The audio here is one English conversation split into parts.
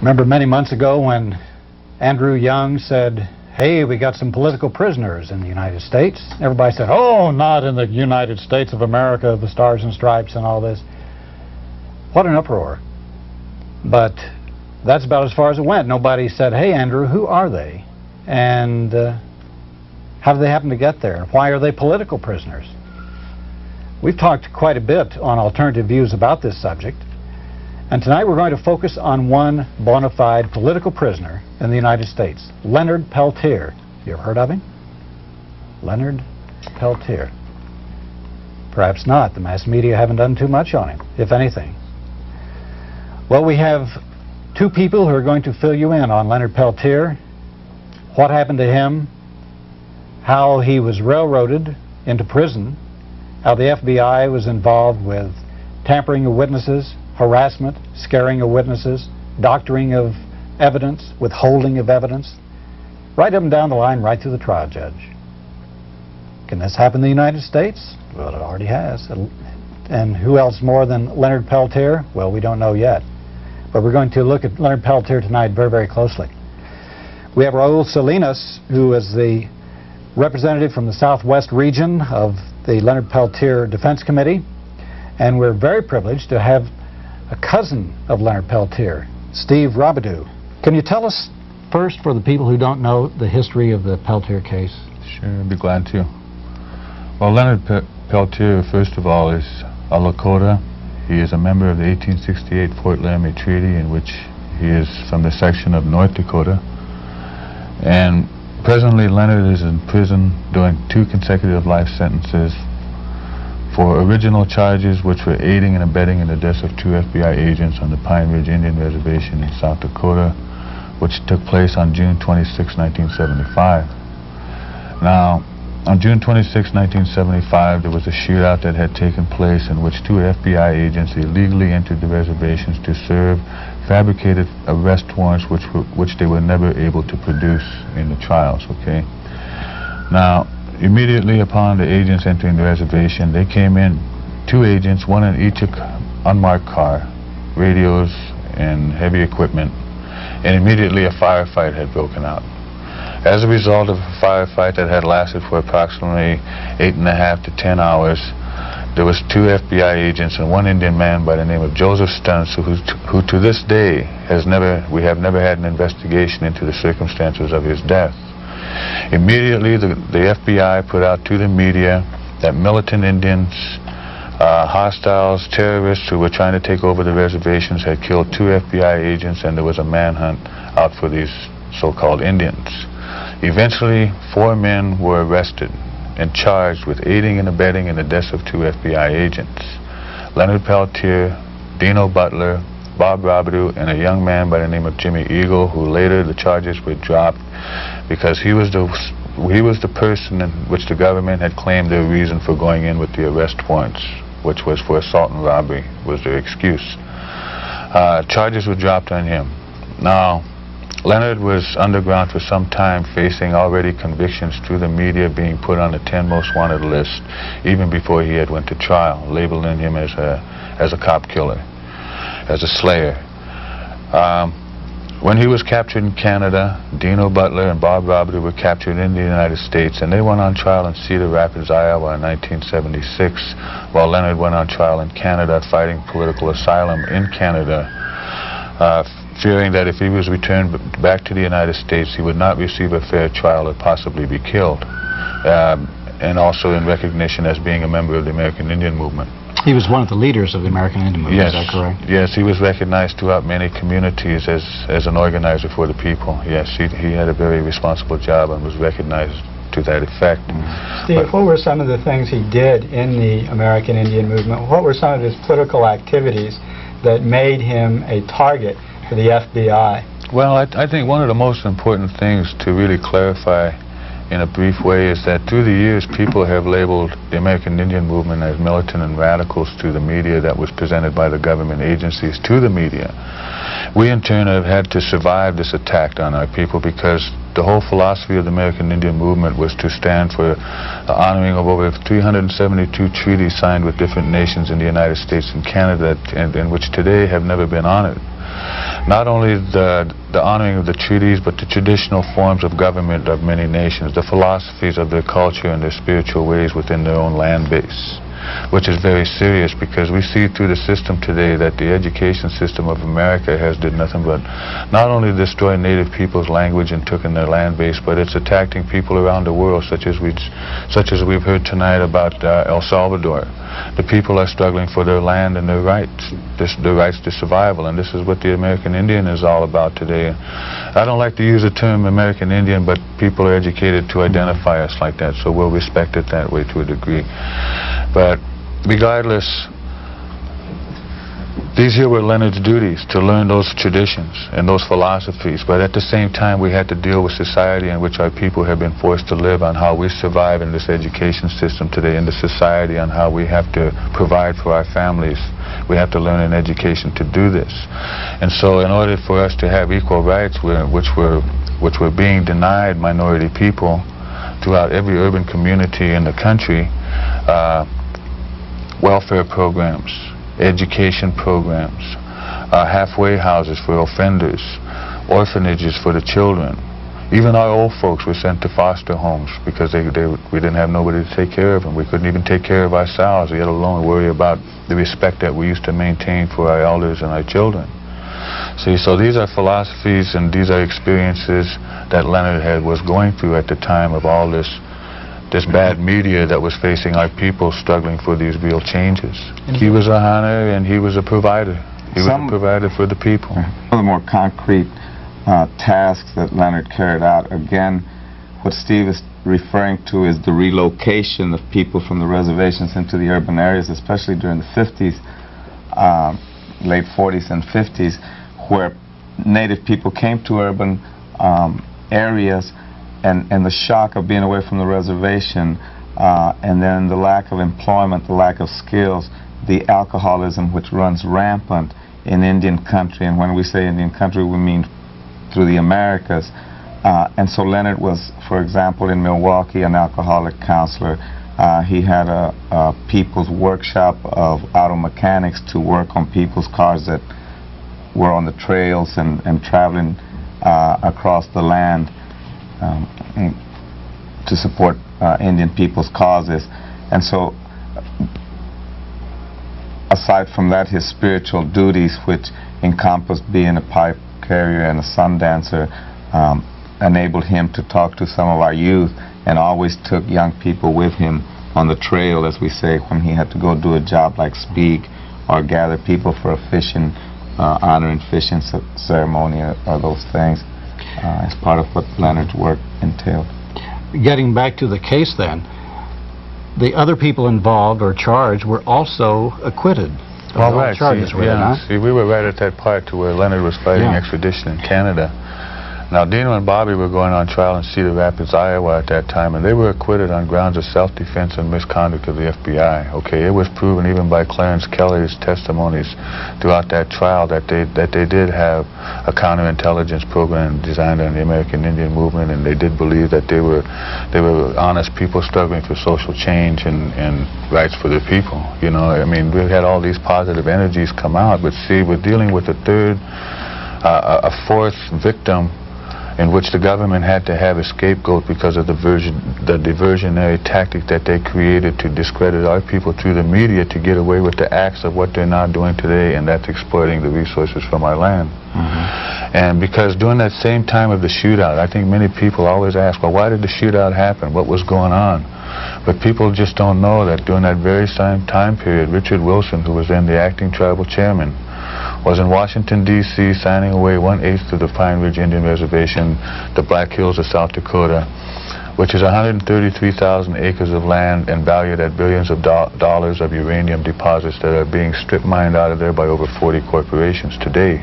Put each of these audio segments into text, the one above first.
Remember many months ago when Andrew Young said, hey, we got some political prisoners in the United States. Everybody said, oh, not in the United States of America, the Stars and Stripes and all this. What an uproar. But that's about as far as it went. Nobody said, hey, Andrew, who are they? And how did they happen to get there? Why are they political prisoners? We've talked quite a bit on alternative views about this subject. And tonight we're going to focus on one bona fide political prisoner in the United States, Leonard Peltier. You ever heard of him? Leonard Peltier. Perhaps not. The mass media haven't done too much on him, if anything. Well, we have two people who are going to fill you in on Leonard Peltier, what happened to him, how he was railroaded into prison, how the FBI was involved with tampering of witnesses, harassment, scaring of witnesses, doctoring of evidence, withholding of evidence, right up and down the line, right through the trial judge. Can this happen in the United States? Well, it already has. And who else more than Leonard Peltier? Well, we don't know yet. But we're going to look at Leonard Peltier tonight very, very closely. We have Raul Salinas, who is the representative from the Southwest region of the Leonard Peltier Defense Committee. And we're very privileged to have a cousin of Leonard Peltier, Steve Robidoux. Can you tell us first, for the people who don't know, the history of the Peltier case? Sure, I'd be glad to. Well, Leonard Peltier, first of all, is a Lakota. He is a member of the 1868 Fort Laramie Treaty, in which he is from the section of North Dakota. And presently, Leonard is in prison doing 2 consecutive life sentences for original charges which were aiding and abetting in the deaths of 2 FBI agents on the Pine Ridge Indian Reservation in South Dakota, which took place on June 26, 1975. Now, on June 26, 1975, there was a shootout that had taken place in which 2 FBI agents illegally entered the reservations to serve fabricated arrest warrants which they were never able to produce in the trials, okay? Now, immediately upon the agents entering the reservation, they came in, 2 agents, one in each unmarked car, radios and heavy equipment, and immediately a firefight had broken out. As a result of a firefight that had lasted for approximately 8.5 to 10 hours, there was 2 FBI agents and 1 Indian man by the name of Joseph Stuntz, who to this day we have never had an investigation into the circumstances of his death. Immediately, the FBI put out to the media that militant Indians, hostiles, terrorists who were trying to take over the reservations had killed 2 FBI agents, and there was a manhunt out for these so-called Indians. Eventually, 4 men were arrested and charged with aiding and abetting in the deaths of 2 FBI agents. Leonard Peltier, Dino Butler, Bob Robidoux, and a young man by the name of Jimmy Eagle, who later the charges were dropped because he was the person in which the government had claimed their reason for going in with the arrest warrants, which was for assault and robbery, was their excuse. Charges were dropped on him. Now, Leonard was underground for some time, facing already convictions through the media, being put on the 10 most wanted list even before he had went to trial, labeling him as a cop killer, as a slayer. When he was captured in Canada, Dino Butler and Bob Robidoux were captured in the United States, and they went on trial in Cedar Rapids, Iowa in 1976, while Leonard went on trial in Canada, fighting political asylum in Canada, fearing that if he was returned back to the United States, he would not receive a fair trial or possibly be killed, and also in recognition as being a member of the American Indian movement. He was one of the leaders of the American Indian movement, yes, is that correct? Yes, he was recognized throughout many communities as an organizer for the people. Yes, he had a very responsible job and was recognized to that effect. Steve, what were some of the things he did in the American Indian movement? What were some of his political activities that made him a target for the FBI? Well, I think one of the most important things to really clarify in a brief way is that through the years people have labeled the American Indian movement as militant and radicals to the media that was presented by the government agencies to the media. We in turn have had to survive this attack on our people because the whole philosophy of the American Indian movement was to stand for the honoring of over 372 treaties signed with different nations in the United States and Canada, and which today have never been honored. not only the honoring of the treaties, but the traditional forms of government of many nations, the philosophies of their culture and their spiritual ways within their own land base, which is very serious, because we see through the system today that the education system of America has did nothing but not only destroy native people's language and took in their land base, but it's attacking people around the world, such as we've heard tonight about El Salvador. The people are struggling for their land and their rights, their rights to survival, and this is what the American Indian is all about today. I don't like to use the term American Indian, but people are educated to identify us like that, so we'll respect it that way to a degree. But regardless, these here were Leonard's duties, to learn those traditions and those philosophies, but at the same time we had to deal with society in which our people have been forced to live, on how we survive in this education system today, in the society, on how we have to provide for our families. We have to learn an education to do this. And so in order for us to have equal rights, which were being denied minority people throughout every urban community in the country, welfare programs, education programs, halfway houses for offenders, orphanages for the children. Even our old folks were sent to foster homes because we didn't have nobody to take care of them. We couldn't even take care of ourselves, let alone worry about the respect that we used to maintain for our elders and our children. See, so these are philosophies and these are experiences that Leonard was going through at the time of all this bad media that was facing our people struggling for these real changes. He was a hunter and he was a provider. He was a provider for the people. One of the more concrete tasks that Leonard carried out, again, what Steve is referring to is the relocation of people from the reservations into the urban areas, especially during the 50s, late 40s and 50s, where native people came to urban areas, and the shock of being away from the reservation, and then the lack of employment, the lack of skills, the alcoholism which runs rampant in Indian country. And when we say Indian country, we mean through the Americas. And so Leonard was, for example, in Milwaukee, an alcoholic counselor. He had a people's workshop of auto mechanics to work on people's cars that were on the trails and traveling across the land to support Indian people's causes. And so aside from that, his spiritual duties, which encompassed being a pipe carrier and a sun dancer, enabled him to talk to some of our youth, and always took young people with him on the trail, as we say, when he had to go do a job like speak or gather people for a fishing, honor and fishing ceremony or those things, as part of what Leonard's work entailed. Getting back to the case then, the other people involved or charged were also acquitted. All right. Charges See, we were right at that part to where Leonard was fighting extradition in Canada. Now, Dino and Bobby were going on trial in Cedar Rapids, Iowa at that time, and they were acquitted on grounds of self-defense and misconduct of the FBI. Okay, it was proven even by Clarence Kelly's testimonies throughout that trial that they did have a counterintelligence program designed on the American Indian movement, and they did believe that they were honest people struggling for social change and rights for their people. You know, I mean, we had all these positive energies come out, but see, we're dealing with a fourth victim in which the government had to have a scapegoat because of the diversionary tactic that they created to discredit our people through the media to get away with the acts of what they're now doing today, and that's exploiting the resources from our land. And because during that same time of the shootout, I think many people always ask, well, why did the shootout happen? What was going on? But people just don't know that during that very same time period, Richard Wilson, who was then the acting tribal chairman, was in Washington, D.C., signing away 1/8 of the Pine Ridge Indian Reservation, the Black Hills of South Dakota, which is 133,000 acres of land and valued at billions of dollars of uranium deposits that are being strip mined out of there by over 40 corporations today.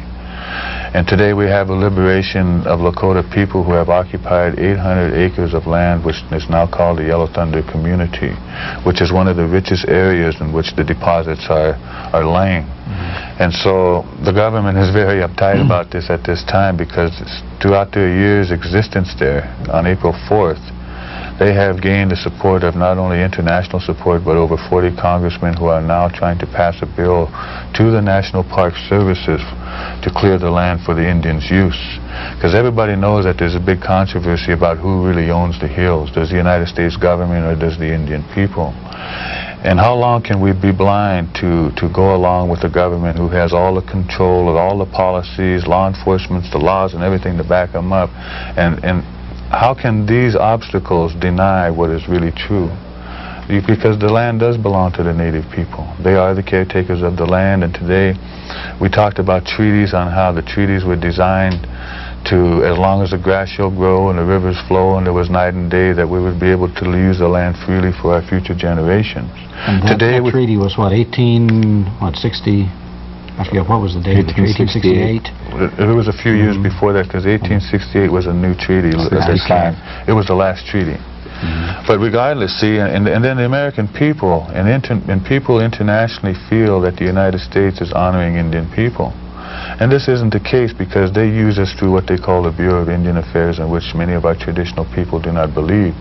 And today we have a liberation of Lakota people who have occupied 800 acres of land, which is now called the Yellow Thunder Community, which is one of the richest areas in which the deposits are laying. And so the government is very uptight about this at this time, because throughout their year's existence there, on April 4th, They have gained the support of not only international support, but over 40 congressmen who are now trying to pass a bill to the National Park Services to clear the land for the Indians' use. Because everybody knows that there's a big controversy about who really owns the hills. Does the United States government or does the Indian people? And how long can we be blind to go along with the government who has all the control of all the policies, law enforcement, the laws and everything to back them up? And how can these obstacles deny what is really true? Because the land does belong to the native people. They are the caretakers of the land, and today we talked about treaties, on how the treaties were designed to, as long as the grass shall grow and the rivers flow and there was night and day, that we would be able to use the land freely for our future generations. And that treaty was what, 60? I forget, what was the date of the treaty? 1868? It was a few years before that, because 1868 was a new treaty. It was the last treaty. But regardless, see, and then the American people and people internationally feel that the United States is honoring Indian people. And this isn't the case, because they use us through what they call the Bureau of Indian Affairs, in which many of our traditional people do not believe.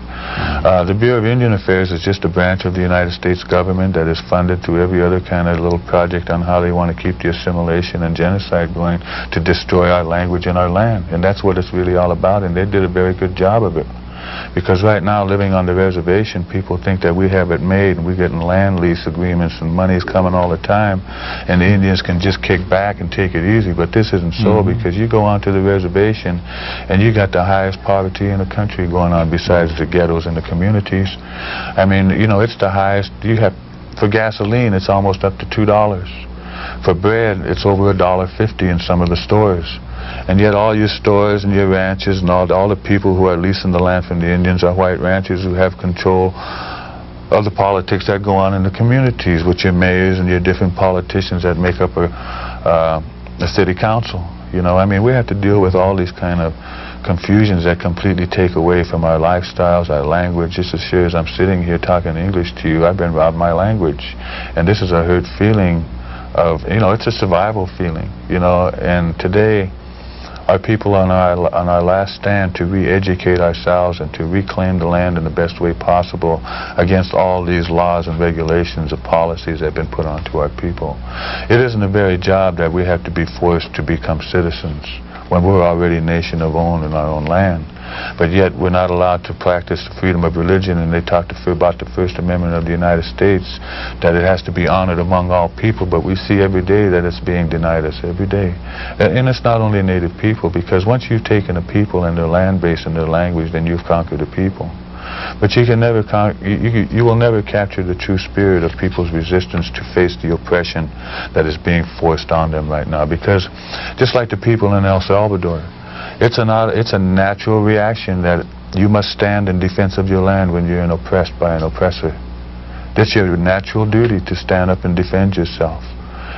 The Bureau of Indian Affairs is just a branch of the United States government that is funded through every other kind of little project on how they want to keep the assimilation and genocide going to destroy our language and our land. And that's what it's really all about, and they did a very good job of it. Because right now, living on the reservation, people think that we have it made, and we're getting land lease agreements and money's coming all the time, and the Indians can just kick back and take it easy. But this isn't so, because you go onto the reservation and you got the highest poverty in the country going on, besides the ghettos and the communities. I mean, you know, it's the highest. You have, for gasoline, it's almost up to $2. For bread, it's over $1.50 in some of the stores. And yet all your stores and your ranches and all the people who are leasing the land from the Indians are white ranchers who have control of the politics that go on in the communities, with your mayors and your different politicians that make up a city council. You know, I mean, we have to deal with all these kind of confusions that completely take away from our lifestyles, our language. Just as sure as I'm sitting here talking English to you, I've been robbed my language. And this is a hurt feeling of, you know, it's a survival feeling, you know. And today, our people on our last stand to re-educate ourselves and to reclaim the land in the best way possible against all these laws and regulations and policies that have been put onto our people. It isn't a very job that we have to be forced to become citizens when we're already a nation of own in our own land. But yet we're not allowed to practice the freedom of religion, and they talk about the First Amendment of the United States, that it has to be honored among all people, but we see every day that it's being denied us, every day. And it's not only native people, because once you've taken a people and their land base and their language, then you've conquered the people. But you can never you will never capture the true spirit of people's resistance to face the oppression that is being forced on them right now. Because just like the people in El Salvador, it's a natural reaction that you must stand in defense of your land when you're oppressed by an oppressor. That's your natural duty, to stand up and defend yourself,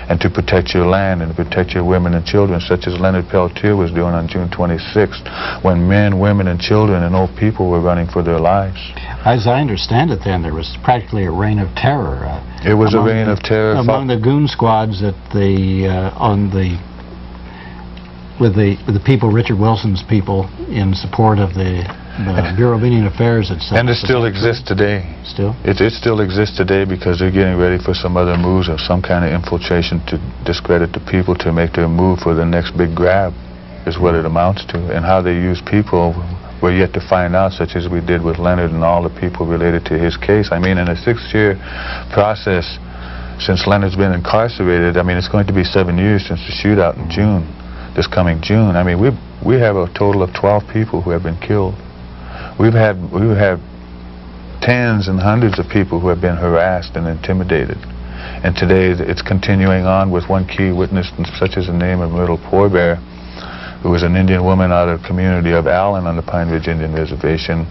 and to protect your land and to protect your women and children, such as Leonard Peltier was doing on June 26th, when men, women, and children and old people were running for their lives. As I understand it, then, there was practically a reign of terror. It was a reign of terror among the goon squads at with the people, Richard Wilson's people, in support of the Bureau of Indian Affairs, etc. And it still exists today. Still? It still exists today, because they're getting ready for some other moves of some kind of infiltration to discredit the people, to make their move for the next big grab, is what it amounts to. And how they use people, we're yet to find out, such as we did with Leonard and all the people related to his case. I mean, in a 6-year process since Leonard's been incarcerated, I mean, it's going to be 7 years since the shootout in June. This coming June, I mean, we have a total of 12 people who have been killed. We've had tens and hundreds of people who have been harassed and intimidated. And today it's continuing on with one key witness, such as the name of Little Poor Bear, who was an Indian woman out of the community of Allen on the Pine Ridge Indian Reservation,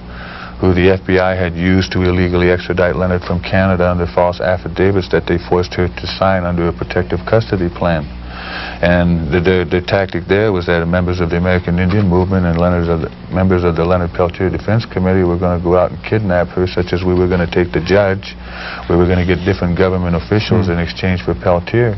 who the FBI had used to illegally extradite Leonard from Canada under false affidavits that they forced her to sign under a protective custody plan. And the tactic there was that members of the American Indian Movement and members of the Leonard Peltier Defense Committee were going to go out and kidnap her, such as we were going to take the judge, we were going to get different government officials in exchange for Peltier.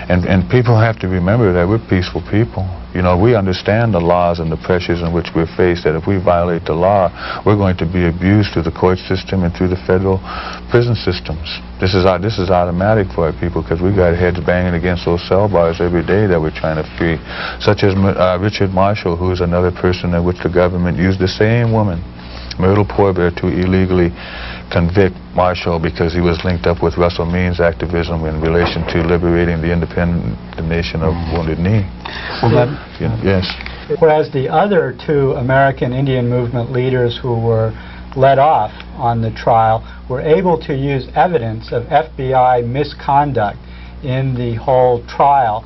And people have to remember that we're peaceful people. You know, we understand the laws and the pressures in which we're faced, that if we violate the law, we're going to be abused through the court system and through the federal prison systems. This is automatic for our people, because we've got heads banging against those cell bars every day that we're trying to free. Such as Richard Marshall, who is another person in which the government used the same woman, Myrtle Poorbear, to illegally convict Marshall because he was linked up with Russell Means activism in relation to liberating the independent nation of Wounded Knee. Well, Yes. whereas the other two American Indian movement leaders who were let off on the trial were able to use evidence of FBI misconduct in the whole trial,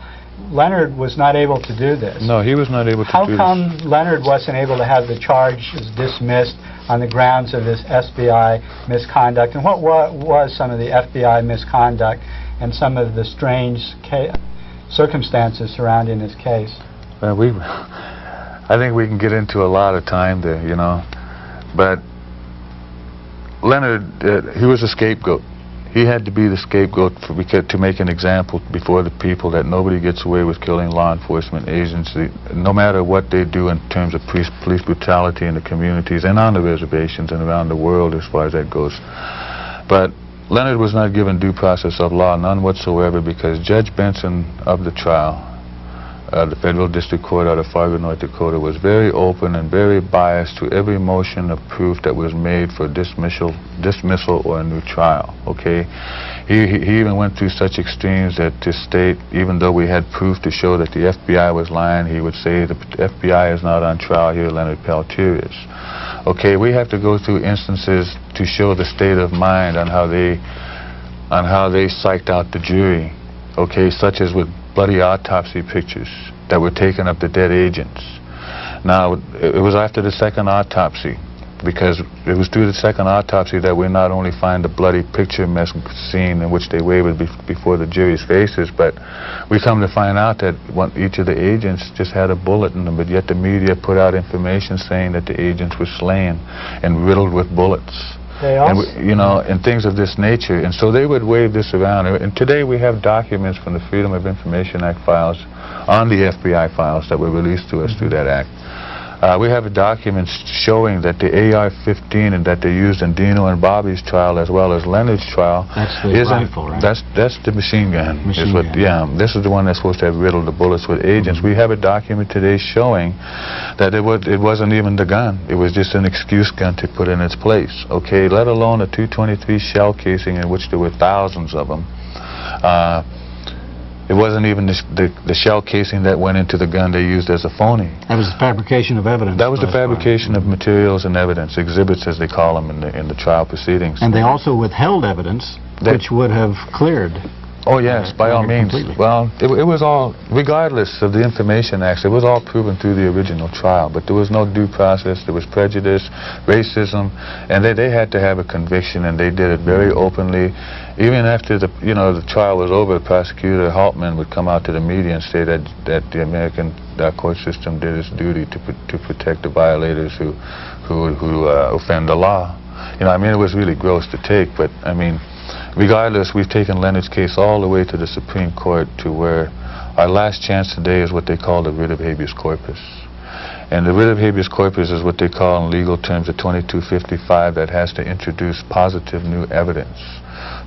Leonard was not able to do this. No, he was not able to How do this. come Leonard wasn't able to have the charges dismissed on the grounds of this FBI misconduct? And what was some of the FBI misconduct and some of the strange circumstances surrounding this case? I think we can get into a lot of time there, you know. But Leonard, he was a scapegoat. He had to be the scapegoat to make an example before the people that nobody gets away with killing law enforcement agents, no matter what they do in terms of police brutality in the communities and on the reservations and around the world as far as that goes. But Leonard was not given due process of law, none whatsoever, because Judge Benson of the trial, the Federal District Court out of Fargo, North Dakota, was very open and very biased to every motion of proof that was made for dismissal or a new trial. Okay, he even went through such extremes that to state, even though we had proof to show that the FBI was lying, he would say the FBI is not on trial here, Leonard Peltier is. Okay, we have to go through instances to show the state of mind on how they psyched out the jury. Okay, such as with bloody autopsy pictures that were taken of the dead agents. Now, it was after the second autopsy, because it was through the second autopsy that we not only find the bloody picture mess scene in which they wavered before the jury's faces, but we come to find out that each of the agents just had a bullet in them, but yet the media put out information saying that the agents were slain and riddled with bullets. And you know, and things of this nature. And so they would wave this around. And today we have documents from the Freedom of Information Act files on the FBI files that were released to us through that act. We have documents showing that the AR-15 and that they used in Dino and Bobby's trial as well as Leonard's trial. That's the rifle, right? That's the machine gun. Yeah, this is the one that's supposed to have riddled the bullets with agents. We have a document today showing that it wasn't even the gun. It was just an excuse gun to put in its place. Okay, let alone a .223 shell casing in which there were thousands of them. It wasn't even the shell casing that went into the gun they used as a phony. That was the fabrication of evidence. That was the fabrication of materials and evidence, exhibits as they call them in the trial proceedings. And they also withheld evidence which would have cleared. Oh yes, by all means. Completely. Well, it was all, regardless of the Information Acts, it was all proven through the original trial, but there was no due process, there was prejudice, racism, and they had to have a conviction, and they did it very openly. Even after the trial was over, Prosecutor Haltman would come out to the media and say that the American court system did its duty to protect the violators who offend the law. You know, I mean, it was really gross to take, but I mean, regardless, we've taken Leonard's case all the way to the Supreme Court, to where our last chance today is what they call the writ of habeas corpus. And the writ of habeas corpus is what they call in legal terms a 2255 that has to introduce positive new evidence.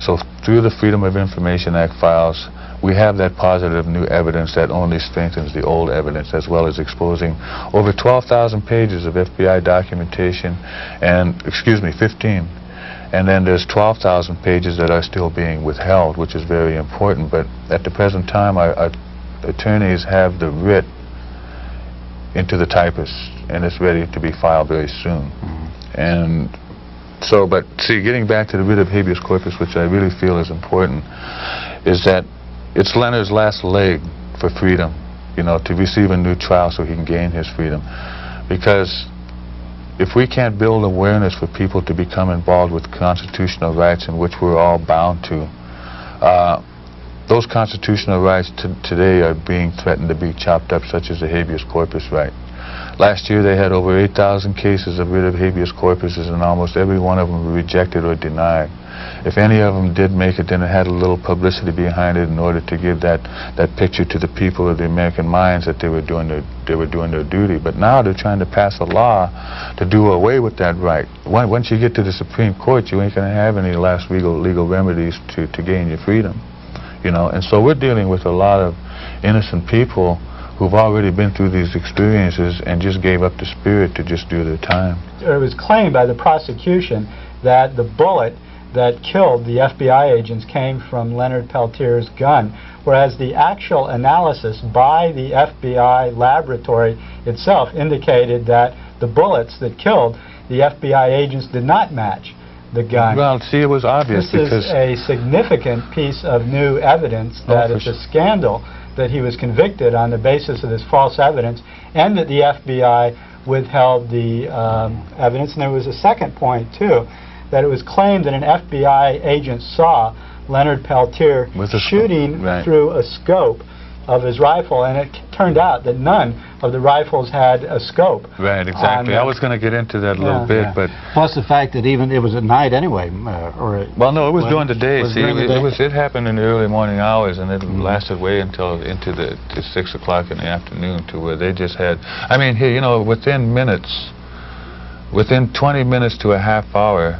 So through the Freedom of Information Act files, we have that positive new evidence that only strengthens the old evidence, as well as exposing over 12,000 pages of FBI documentation and, 15. And then there's 12,000 pages that are still being withheld, which is very important. But at the present time, our attorneys have the writ into the typist, and it's ready to be filed very soon. And so, but see, getting back to the writ of habeas corpus, which I really feel is important, is that it's Leonard's last leg for freedom, you know, to receive a new trial so he can gain his freedom. Because if we can't build awareness for people to become involved with constitutional rights in which we're all bound to, those constitutional rights today are being threatened to be chopped up, such as the habeas corpus right. Last year they had over 8,000 cases of writ of habeas corpuses, and almost every one of them were rejected or denied. If any of them did make it, then it had a little publicity behind it in order to give that picture to the people of the American minds that they were doing their duty. But now they're trying to pass a law to do away with that right. Once you get to the Supreme Court, you ain't going to have any last legal remedies to gain your freedom, you know. And so we're dealing with a lot of innocent people who've already been through these experiences and just gave up the spirit to just do their time. It was claimed by the prosecution that the bullet that killed the FBI agents came from Leonard Peltier's gun, whereas the actual analysis by the FBI laboratory itself indicated that the bullets that killed the FBI agents did not match the gun. Well, see, it was obvious this because... is a significant piece of new evidence that it's a scandal that he was convicted on the basis of this false evidence, and that the FBI withheld the evidence. And there was a second point, too, that it was claimed that an FBI agent saw Leonard Peltier shooting through a scope of his rifle, and it turned out that none of the rifles had a scope. Right, exactly. I was going to get into that a little bit, but... Plus the fact that even it was at night anyway, Well, no, it was during the day. See, it happened in the early morning hours, and it lasted way until into the 6 o'clock in the afternoon, to where they just had... I mean, here, you know, within 20 minutes to a half hour,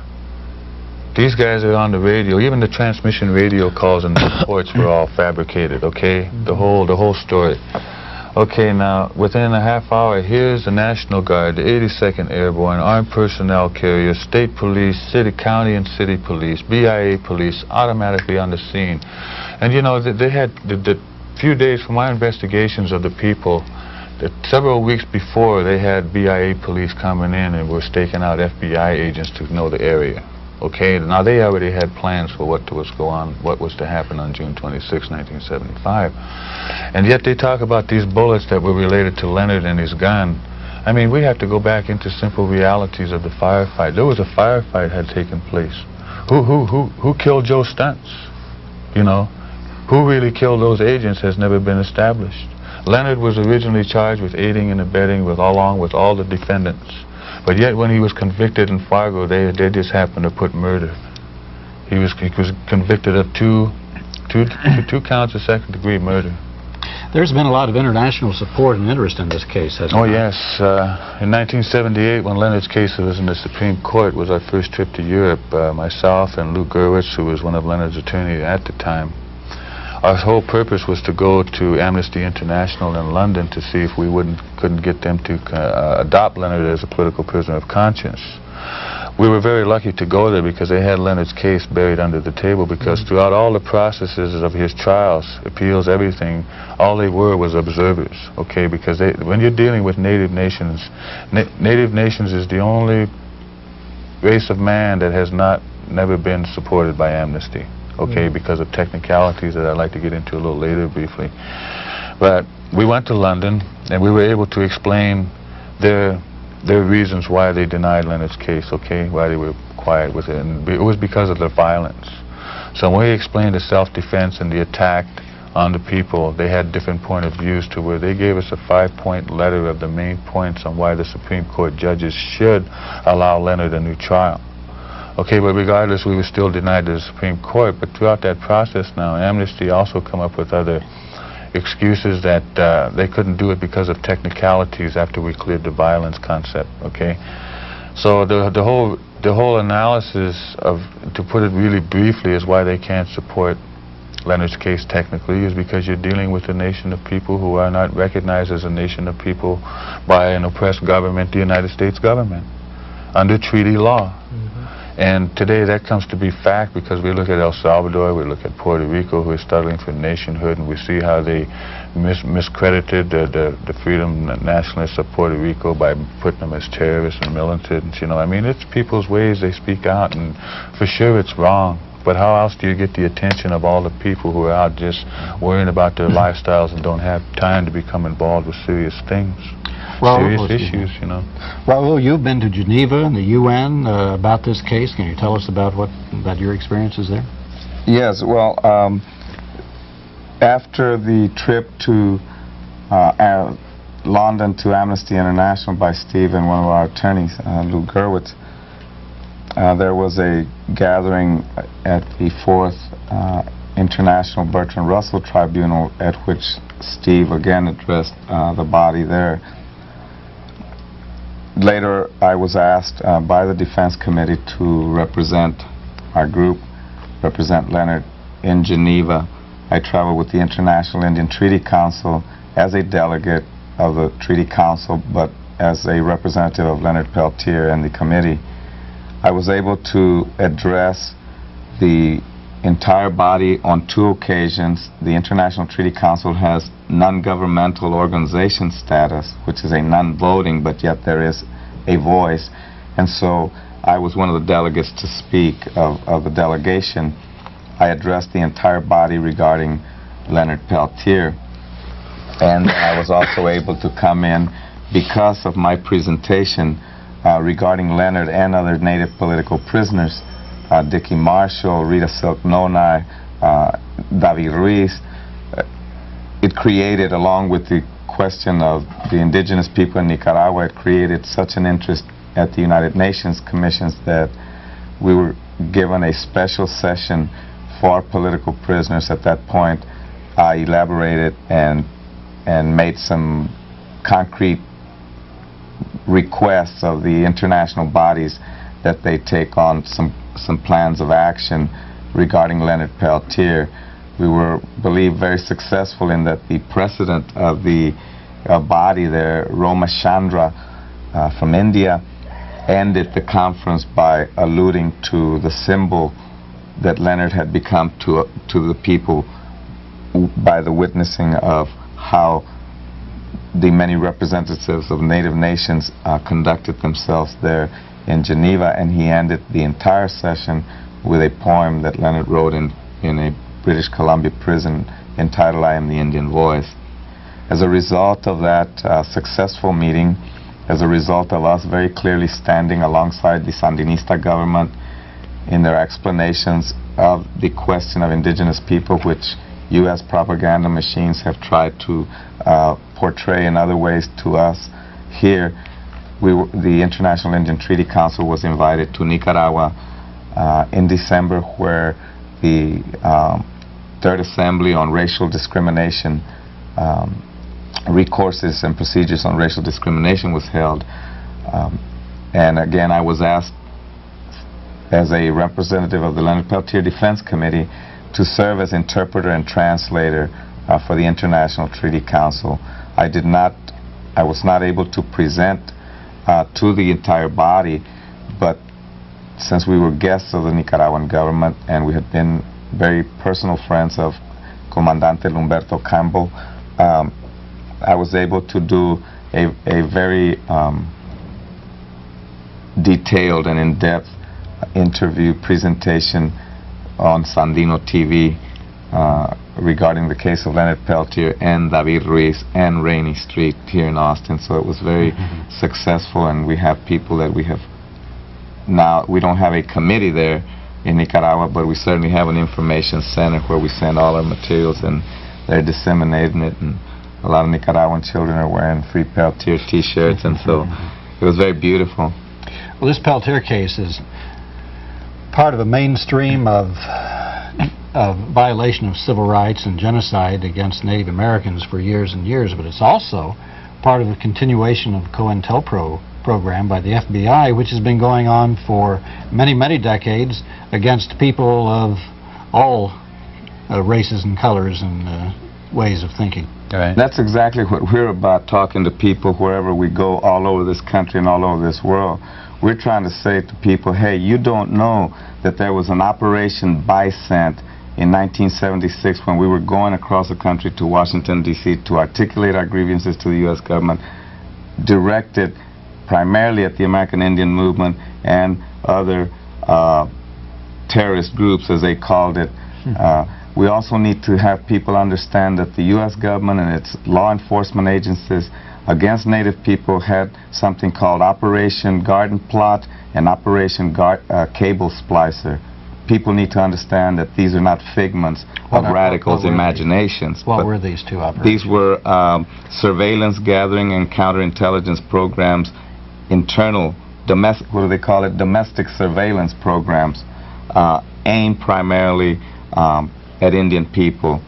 these guys are on the radio. Even the transmission radio calls and the reports were all fabricated, okay? The whole story. Okay, now, within a half hour, here's the National Guard, the 82nd Airborne, Armed Personnel Carriers, State Police, City, County and City Police, BIA Police, automatically on the scene. And, you know, they had the few days from my investigations of the people, several weeks before, they had BIA Police coming in and were staking out FBI agents to know the area. Okay, now they already had plans for what was to happen on June 26, 1975. And yet they talk about these bullets that were related to Leonard and his gun. I mean, we have to go back into simple realities of the firefight. There was a firefight had taken place. Who killed Joe Stuntz? You know, who really killed those agents has never been established. Leonard was originally charged with aiding and abetting along with all the defendants. But yet when he was convicted in Fargo, they just happened to put murder. He was convicted of two counts of second-degree murder. There's been a lot of international support and interest in this case, hasn't there? Oh, yes. In 1978, when Leonard's case was in the Supreme Court, was our first trip to Europe. Myself and Lou Gerwitz, who was one of Leonard's attorneys at the time, our whole purpose was to go to Amnesty International in London to see if we couldn't get them to adopt Leonard as a political prisoner of conscience. We were very lucky to go there because they had Leonard's case buried under the table, because throughout all the processes of his trials, appeals, everything, all they were was observers, okay? Because when you're dealing with native nations, native nations is the only race of man that has never been supported by Amnesty. Okay, because of technicalities that I'd like to get into a little later briefly. But we went to London and we were able to explain their reasons why they denied Leonard's case, okay, why they were quiet with it. And it was because of the violence. So when we explained the self-defense and the attack on the people, they had different point of views, to where they gave us a 5-point letter of the main points on why the Supreme Court judges should allow Leonard a new trial. Okay, but regardless, we were still denied to the Supreme Court. But throughout that process now, Amnesty also come up with other excuses that they couldn't do it because of technicalities after we cleared the violence concept, okay? So the whole analysis of, to put it really briefly, is why they can't support Leonard's case technically, is because you're dealing with a nation of people who are not recognized as a nation of people by an oppressed government, the United States government, under treaty law. And today that comes to be fact, because we look at El Salvador, we look at Puerto Rico, who is struggling for nationhood, and we see how they miscredited the freedom nationalists of Puerto Rico by putting them as terrorists and militants. You know, I mean, it's people's ways, they speak out, and for sure it's wrong. But how else do you get the attention of all the people who are out just worrying about their lifestyles and don't have time to become involved with serious things? Serious issues, you know. Raul, you've been to Geneva and the UN about this case. Can you tell us about your experiences there? Yes, well, After the trip to London to Amnesty International by Steve and one of our attorneys, Lou Gerwitz, there was a gathering at the 4th International Bertrand Russell Tribunal, at which Steve again addressed the body there. Later, I was asked by the Defense Committee to represent our group, represent Leonard in Geneva. I traveled with the International Indian Treaty Council as a delegate of the Treaty Council, but as a representative of Leonard Peltier and the committee. I was able to address the entire body on 2 occasions. The International Treaty Council has non-governmental organization status, which is a non-voting, but yet there is a voice. And so I was one of the delegates to speak of the delegation. I addressed the entire body regarding Leonard Peltier. And I was also able to come in because of my presentation regarding Leonard and other Native political prisoners, Dickie Marshall, Rita Silk Nonai, David Ruiz. It created, along with the question of the indigenous people in Nicaragua, it created such an interest at the United Nations commissions that we were given a special session for political prisoners. At that point, I elaborated and made some concrete requests of the international bodies that they take on some plans of action regarding Leonard Peltier. We were, believe, very successful in that the president of the body there, Roma Chandra from India, ended the conference by alluding to the symbol that Leonard had become to the people by the witnessing of how the many representatives of Native nations conducted themselves there in Geneva, and he ended the entire session with a poem that Leonard wrote in a British Columbia prison entitled "I Am the Indian Voice." As a result of that successful meeting, as a result of us very clearly standing alongside the Sandinista government in their explanations of the question of indigenous people, which U.S. propaganda machines have tried to portray in other ways to us here, the International Indian Treaty Council was invited to Nicaragua in December, where the Third Assembly on Racial Discrimination, Recourses and Procedures on Racial Discrimination was held. And again, I was asked as a representative of the Leonard Peltier Defense Committee to serve as interpreter and translator for the International Treaty Council. I was not able to present to the entire body, but since we were guests of the Nicaraguan government and we had been very personal friends of Comandante Lumberto Campbell, I was able to do a very detailed and in-depth interview presentation on Sandino TV regarding the case of Leonard Peltier and David Ruiz and Rainey Street here in Austin. So it was very successful, and we have people that we have now. We don't have a committee there in Nicaragua, but we certainly have an information center where we send all our materials, and they're disseminating it, and a lot of Nicaraguan children are wearing Free Peltier t-shirts, and so it was very beautiful. Well, this Peltier case is part of a mainstream of violation of civil rights and genocide against Native Americans for years and years, but it's also part of a continuation of the COINTELPRO program by the FBI, which has been going on for many, many decades against people of all races and colors and ways of thinking. Right. That's exactly what we're about, talking to people wherever we go, all over this country and all over this world. We're trying to say to people, hey, you don't know that there was an Operation Bicent in 1976 when we were going across the country to Washington, D.C. to articulate our grievances to the U.S. government, directed primarily at the American Indian movement and other terrorist groups, as they called it. We also need to have people understand that the U.S. government and its law enforcement agencies against Native people had something called Operation Garden Plot and Operation Cable Splicer. people need to understand that these are not figments of radicals' imaginations. What were these two operations? These were surveillance, gathering, and counterintelligence programs, internal, domestic, what do they call it? Domestic surveillance programs, aimed primarily at Indian people,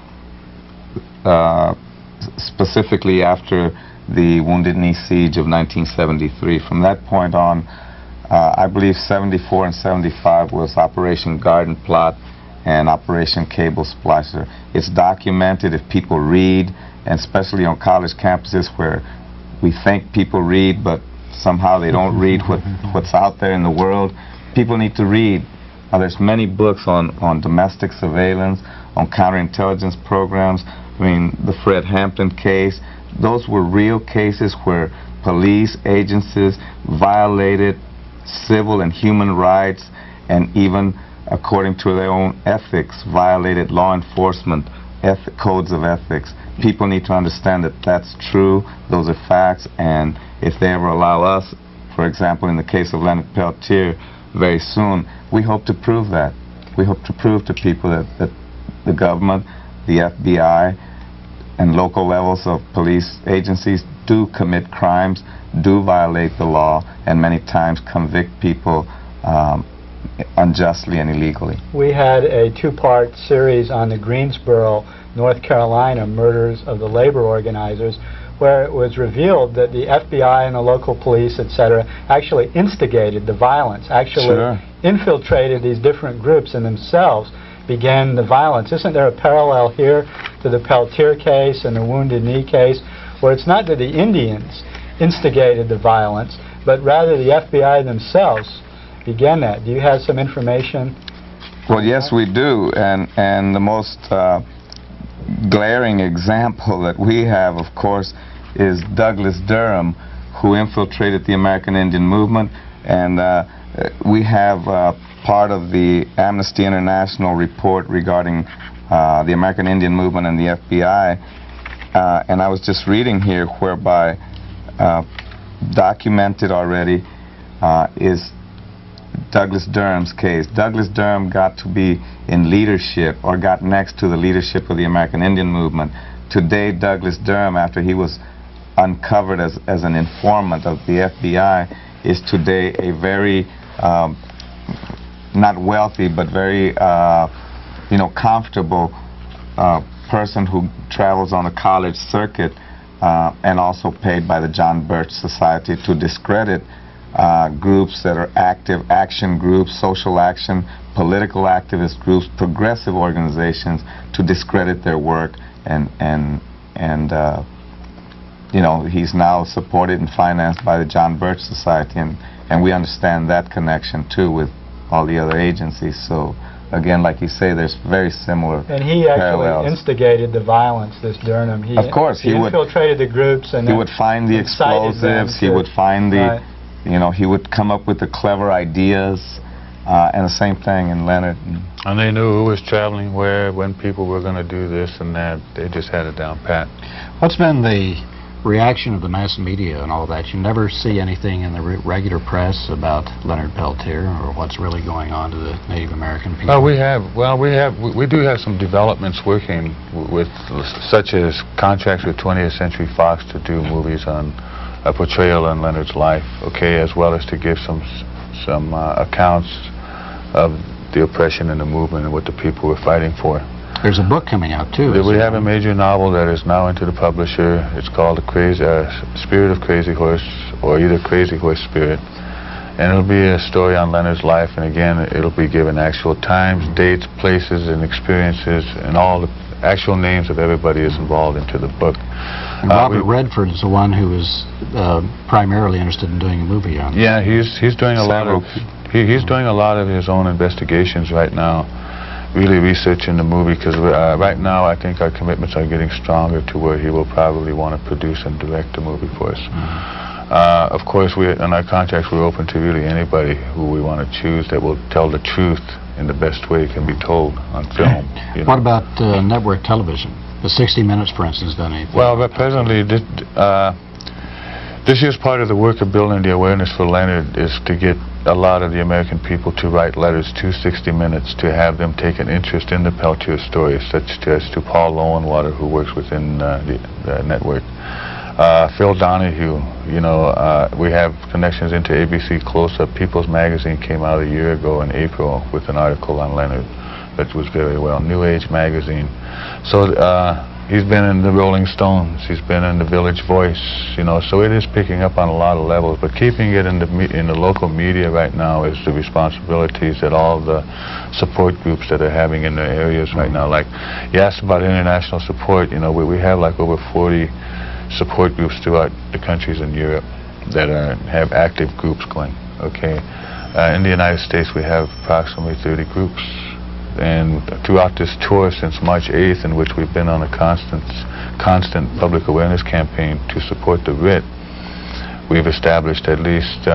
specifically after the Wounded Knee Siege of 1973. From that point on, I believe 74 and 75 was Operation Garden Plot and Operation Cable Splicer. It's documented. If people read, and especially on college campuses where we think people read, but somehow they don't read what's out there in the world, people need to read. There's many books on domestic surveillance, on counterintelligence programs. I mean, the Fred Hampton case, those were real cases where police agencies violated civil and human rights, and even according to their own ethics, violated law enforcement codes of ethics. People need to understand that that's true, those are facts, and if they ever allow us, for example, in the case of Leonard Peltier, very soon, we hope to prove that. We hope to prove to people that the government, the FBI, and local levels of police agencies do commit crimes, do violate the law, and many times convict people unjustly and illegally. We had a two-part series on the Greensboro, North Carolina murders of the labor organizers, where it was revealed that the FBI and the local police, etc., actually instigated the violence, actually infiltrated these different groups and themselves began the violence. Isn't there a parallel here to the Peltier case and the Wounded Knee case, where it's not that the Indians instigated the violence, but rather the FBI themselves began that? Do you have some information? Well, yes, we do, and the most glaring example that we have, of course, is Douglas Durham, who infiltrated the American Indian movement, and we have part of the Amnesty International report regarding the American Indian movement and the FBI, and I was just reading here whereby documented already is Douglas Durham's case. Douglas Durham got to be in leadership, or got next to the leadership of the American Indian movement. Today, Douglas Durham, after he was uncovered as an informant of the FBI, is today a very not wealthy, but very comfortable person who travels on the college circuit and also paid by the John Birch Society to discredit groups that are active, action groups, social action, political activist groups, progressive organizations, to discredit their work, and he's now supported and financed by the John Birch Society, and we understand that connection too with all the other agencies. So again, like you say, there's very similar And he actually parallels. Instigated the violence, this Durham. Of course, he infiltrated the groups, and he would find the explosives, he would find the, he would come up with the clever ideas, and the same thing in Leonard. And they knew who was traveling where, when people were going to do this and that. They just had it down pat. What's been the reaction of the mass media and all that? You never see anything in the regular press about Leonard Peltier or what's really going on to the Native American people? We do have some developments working with, such as contracts with 20th Century Fox to do movies on a portrayal on Leonard's life, as well as to give some accounts of the oppression in the movement and what the people were fighting for. There's a book coming out too. We have a major novel that is now into the publisher. It's called The Spirit of Crazy Horse, or either Crazy Horse Spirit. And it'll be a story on Leonard's life, and again, it'll be given actual times, dates, places, and experiences, and all the actual names of everybody is involved into the book. And Robert Redford is the one who was primarily interested in doing a movie on it. Yeah, he's doing a lot of his own investigations right now, really researching the movie, because right now I think our commitments are getting stronger to where he will probably want to produce and direct the movie for us. Of course, in our contracts we're open to really anybody who we want to choose that will tell the truth in the best way it can be told on film. What about network television? The 60 Minutes, for instance, done anything? Well, but presently, This year's part of the work of building the awareness for Leonard is to get a lot of the American people to write letters to 60 Minutes to have them take an interest in the Peltier story, such as to Paul Lowenwater, who works within the network. Phil Donahue, we have connections into ABC Close-Up. People's Magazine came out a year ago in April with an article on Leonard that was very well. New Age Magazine. So he's been in the Rolling Stones. He's been in the Village Voice. So it is picking up on a lot of levels. But keeping it in the local media right now is the responsibilities that all the support groups that are having in their areas right now. Like you asked about international support. We have like over 40 support groups throughout the countries in Europe that have active groups going. Okay, in the United States we have approximately 30 groups, and throughout this tour since March 8th, in which we've been on a constant public awareness campaign to support the writ, we've established at least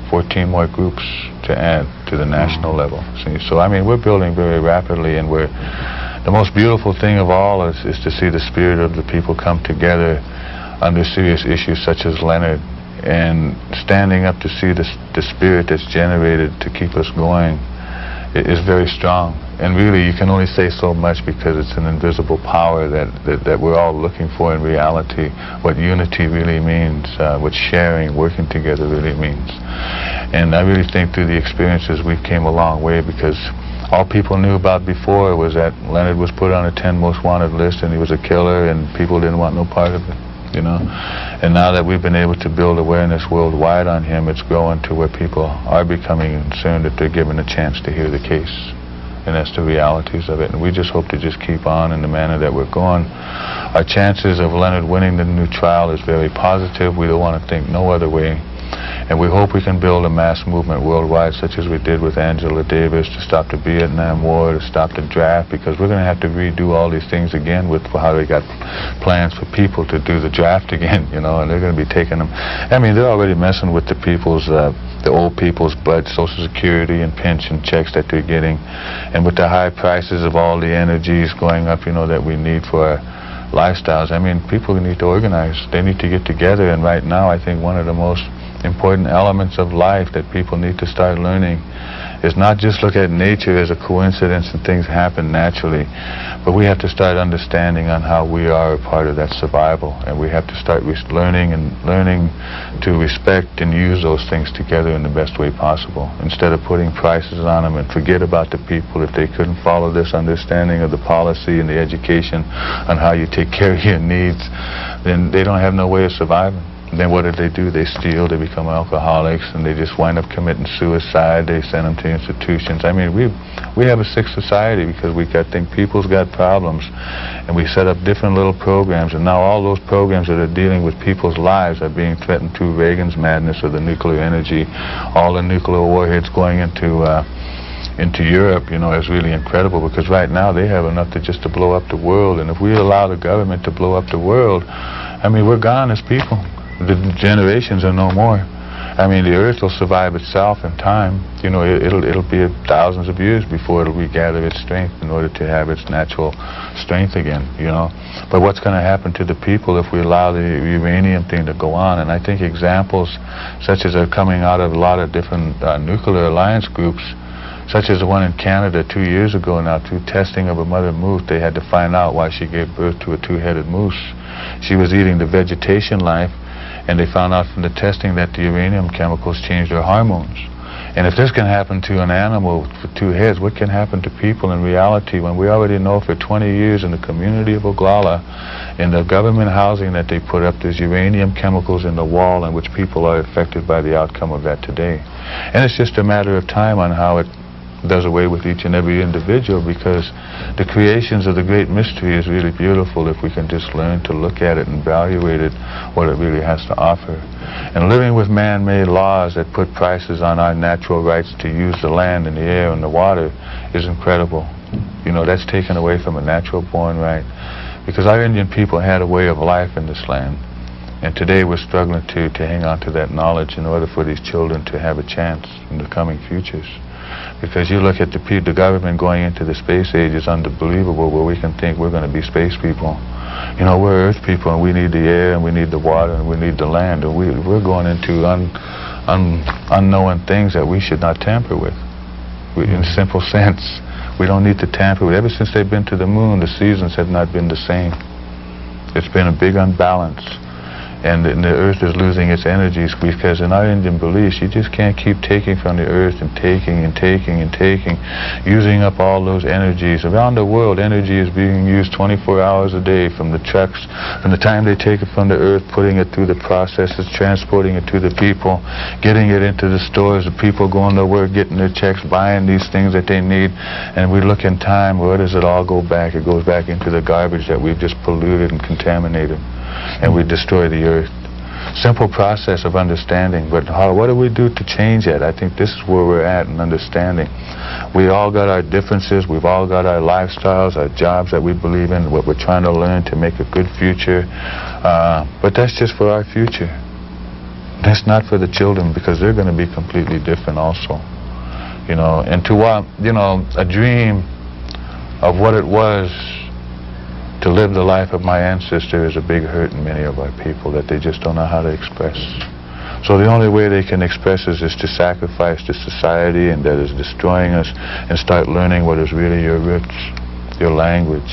14 more groups to add to the national level. See? So I mean, we're building very rapidly, and the most beautiful thing of all is to see the spirit of the people come together under serious issues such as Leonard, and standing up to see the spirit that's generated to keep us going is very strong. And really, you can only say so much because it's an invisible power that we're all looking for in reality, what unity really means, what sharing, working together really means. And I really think through the experiences we came a long way, because all people knew about before was that Leonard was put on a 10 most wanted list and he was a killer and people didn't want no part of it. And now that we've been able to build awareness worldwide on him, it's growing to where people are becoming concerned that they're given a chance to hear the case. And that's the realities of it. And we just hope to just keep on in the manner that we're going. Our chances of Leonard winning the new trial is very positive. We don't want to think no other way. And we hope we can build a mass movement worldwide, such as we did with Angela Davis, to stop the Vietnam War, to stop the draft, because we're going to have to redo all these things again with how they got plans for people to do the draft again, and they're going to be taking them. I mean, they're already messing with the people's, the old people's blood, Social Security and pension checks that they're getting. And with the high prices of all the energies going up, that we need for our lifestyles, I mean, people need to organize. They need to get together. And right now, I think one of the most important elements of life that people need to start learning is not just look at nature as a coincidence and things happen naturally, but we have to start understanding on how we are a part of that survival, and we have to start learning to respect and use those things together in the best way possible, instead of putting prices on them and forget about the people. If they couldn't follow this understanding of the policy and the education on how you take care of your needs, then they don't have no way of surviving. Then what do? They steal, they become alcoholics, and they just wind up committing suicide. They send them to institutions. I mean, we have a sick society because people's got problems, and we set up different little programs, and now all those programs that are dealing with people's lives are being threatened through Reagan's madness of the nuclear energy, all the nuclear warheads going into Europe, is really incredible, because right now they have enough to blow up the world. And if we allow the government to blow up the world, I mean, we're gone as people. The generations are no more. I mean, the earth will survive itself in time. It'll be thousands of years before it'll regather its strength in order to have its natural strength again, But what's going to happen to the people if we allow the uranium thing to go on? And I think examples such as are coming out of a lot of different nuclear alliance groups, such as the one in Canada 2 years ago now, through testing of a mother moose, they had to find out why she gave birth to a two-headed moose. She was eating the vegetation life, and they found out from the testing that the uranium chemicals changed her hormones. And if this can happen to an animal with two heads, what can happen to people in reality, when we already know for 20 years in the community of Oglala, in the government housing that they put up, there's uranium chemicals in the wall, in which people are affected by the outcome of that today. And it's just a matter of time on how it does away with each and every individual, because the creations of the great mystery is really beautiful if we can just learn to look at it and evaluate it, what it really has to offer. And living with man-made laws that put prices on our natural rights to use the land and the air and the water is incredible. That's taken away from a natural-born right, because our Indian people had a way of life in this land. And today we're struggling to hang on to that knowledge in order for these children to have a chance in the coming futures. Because you look at the government going into the space age, it's unbelievable where we can think we're going to be space people. You know, we're Earth people, and we need the air, and we need the water, and we need the land, and we're going into unknown things that we should not tamper with. In simple sense, we don't need to tamper with. Ever since they've been to the moon, the seasons have not been the same. It's been a big unbalance. And the earth is losing its energies, because in our Indian beliefs, you just can't keep taking from the earth and taking and taking and taking, using up all those energies. Around the world, energy is being used 24 hours a day, from the trucks, from the time they take it from the earth, putting it through the processes, transporting it to the people, getting it into the stores, the people going to work, getting their checks, buying these things that they need. And we look in time, where does it all go back? It goes back into the garbage that we've just polluted and contaminated. And we destroy the earth. Simple process of understanding, but what do we do to change that? I think this is where we're at in understanding. We all got our differences, we've all got our lifestyles, our jobs that we believe in, what we're trying to learn to make a good future, but that's just for our future. That's not for the children, because they're going to be completely different also. You know, and to what, you know, a dream of what it was to live the life of my ancestor is a big hurt in many of our people that they just don't know how to express. So the only way they can express is to sacrifice to society, and that is destroying us, and start learning what is really your roots, your language,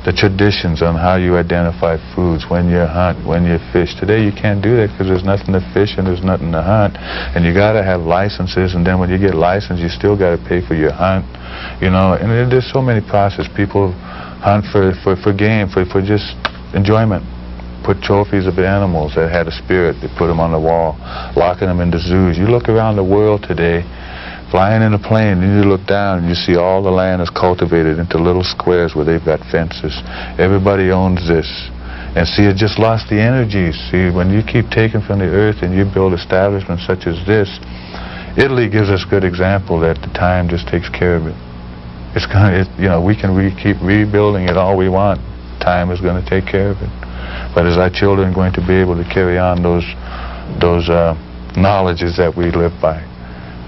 the traditions on how you identify foods, when you hunt, when you fish. Today you can't do that because there's nothing to fish and there's nothing to hunt, and you got to have licenses, and then when you get licensed you still got to pay for your hunt, you know. And there's so many processes. People hunt for game, for just enjoyment. Put trophies of animals that had a spirit. They put them on the wall, locking them into zoos. You look around the world today, flying in a plane, and you look down and you see all the land is cultivated into little squares where they've got fences. Everybody owns this. And see, it just lost the energy. See, when you keep taking from the earth and you build establishments such as this, Italy gives us a good example that the time just takes care of it. It's gonna, you know, we can keep rebuilding it all we want. Time is going to take care of it. But is our children going to be able to carry on those knowledges that we live by?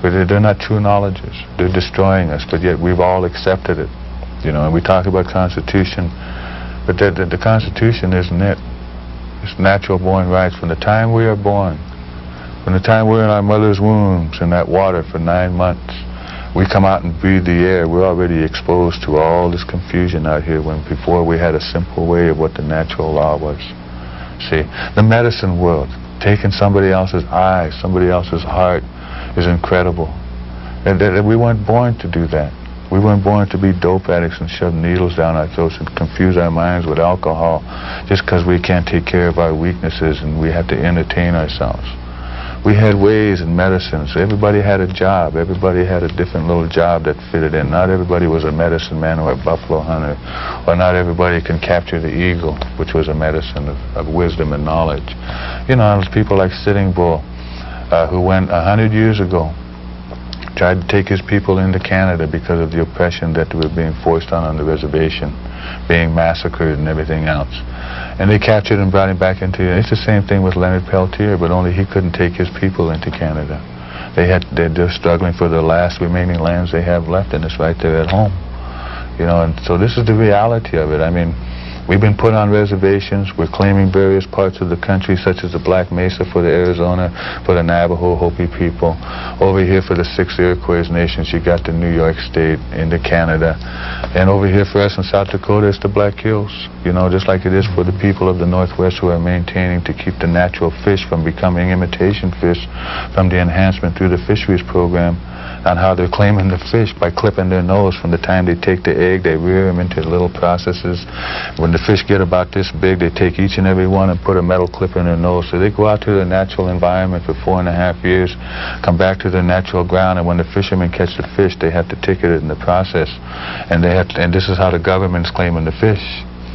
But they're not true knowledges. They're destroying us. But yet we've all accepted it. You know, and we talk about Constitution, but the Constitution isn't it. It's natural born rights. From the time we are born, from the time we're in our mother's wombs in that water for 9 months, we come out and breathe the air. We're already exposed to all this confusion out here, when before we had a simple way of what the natural law was. See, the medicine world, taking somebody else's eye, somebody else's heart, is incredible. And we weren't born to do that. We weren't born to be dope addicts and shove needles down our throats and confuse our minds with alcohol just because we can't take care of our weaknesses and we have to entertain ourselves. We had ways and medicines. Everybody had a job. Everybody had a different little job that fitted in. Not everybody was a medicine man or a buffalo hunter, or not everybody can capture the eagle, which was a medicine of wisdom and knowledge. You know, there's people like Sitting Bull, who went 100 years ago, tried to take his people into Canada because of the oppression that they were being forced on the reservation, being massacred and everything else. And they captured him, brought him back into it. It's the same thing with Leonard Peltier, but only he couldn't take his people into Canada. They're struggling for the last remaining lands they have left, and it's right there at home. You know, and so this is the reality of it. I mean, we've been put on reservations. We're claiming various parts of the country, such as the Black Mesa for the Arizona, for the Navajo, Hopi people. Over here for the 6 Iroquois nations, you got the New York State into Canada. And over here for us in South Dakota, it's the Black Hills. You know, just like it is for the people of the Northwest who are maintaining to keep the natural fish from becoming imitation fish from the enhancement through the fisheries program, on how they're claiming the fish by clipping their nose. From the time they take the egg, they rear them into little processes. When the fish get about this big, they take each and every one and put a metal clip in their nose. So they go out to their natural environment for 4.5 years, come back to their natural ground, and when the fishermen catch the fish, they have to ticket it in the process. And this is how the government's claiming the fish.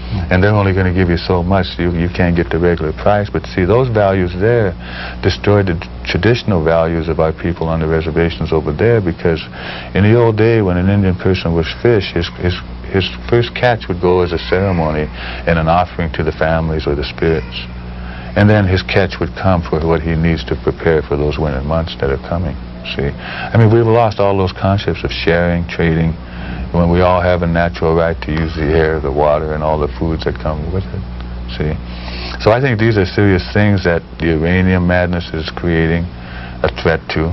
And they're only going to give you so much. You can't get the regular price. But see, those values there destroyed the traditional values of our people on the reservations over there, because in the old day when an Indian person was fish, his first catch would go as a ceremony and an offering to the families or the spirits. And then his catch would come for what he needs to prepare for those winter months that are coming. see. I mean, we've lost all those concepts of sharing, trading, when we all have a natural right to use the air, the water, and all the foods that come with it, see. So I think these are serious things that the uranium madness is creating a threat to,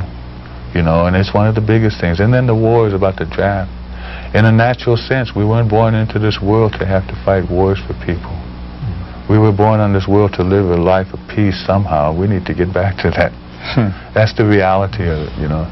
you know, and it's one of the biggest things. And then the war is about the draft. In a natural sense, we weren't born into this world to have to fight wars for people. We were born on this world to live a life of peace somehow. We need to get back to that. That's the reality of it, you know.